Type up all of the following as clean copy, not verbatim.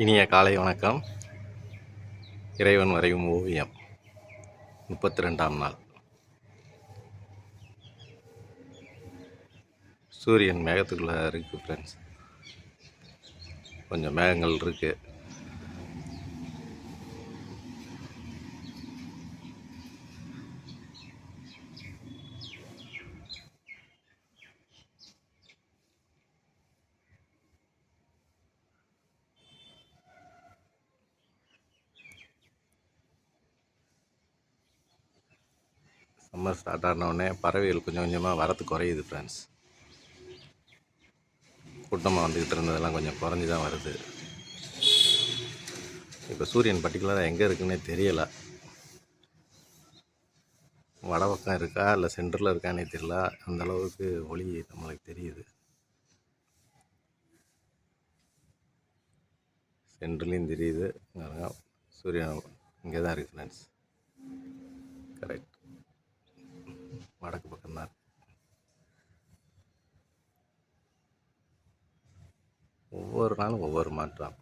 இனிய காலை வணக்கம். இறைவன் வரையும் ஓவியம் 32ஆம் நாள். சூரியன் மேகத்துக்குள்ளே இருக்குது ஃப்ரெண்ட்ஸ். கொஞ்சம் மேகங்கள் இருக்குது. சம்மர் ஸ்டார்ட் ஆனவுடனே பறவைகள் கொஞ்சம் கொஞ்சமாக வரத்து குறையுது ஃப்ரெண்ட்ஸ். கூட்டமாக வந்துக்கிட்டு இருந்ததெல்லாம் கொஞ்சம் குறைஞ்சி தான் வருது. இப்போ சூரியன் பர்டிகுலராக எங்கே இருக்குன்னே தெரியலை. வட பக்கம் இருக்கா இல்லை சென்டரில் இருக்கானே தெரியல. அந்தளவுக்கு ஒளி நம்மளுக்கு தெரியுது. சென்டர்லேயும் தெரியுது. சூரியன் இங்கே தான் இருக்குது ஃப்ரெண்ட்ஸ். கரெக்ட், வடக்கு பக்கம்தான். ஒவ்வொரு நாளும் ஒவ்வொரு மாற்றம்.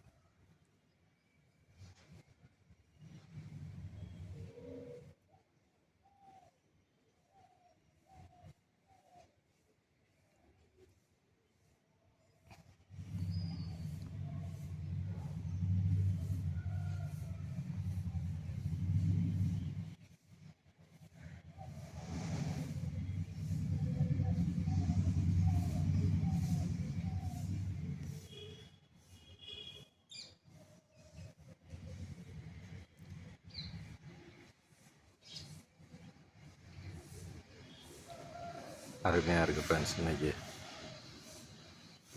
அருமையாக இருக்குது ஃப்ரெண்ட்ஸ். இன்றைக்கி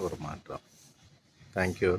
ஒரு மாற்றம். தேங்க்யூ.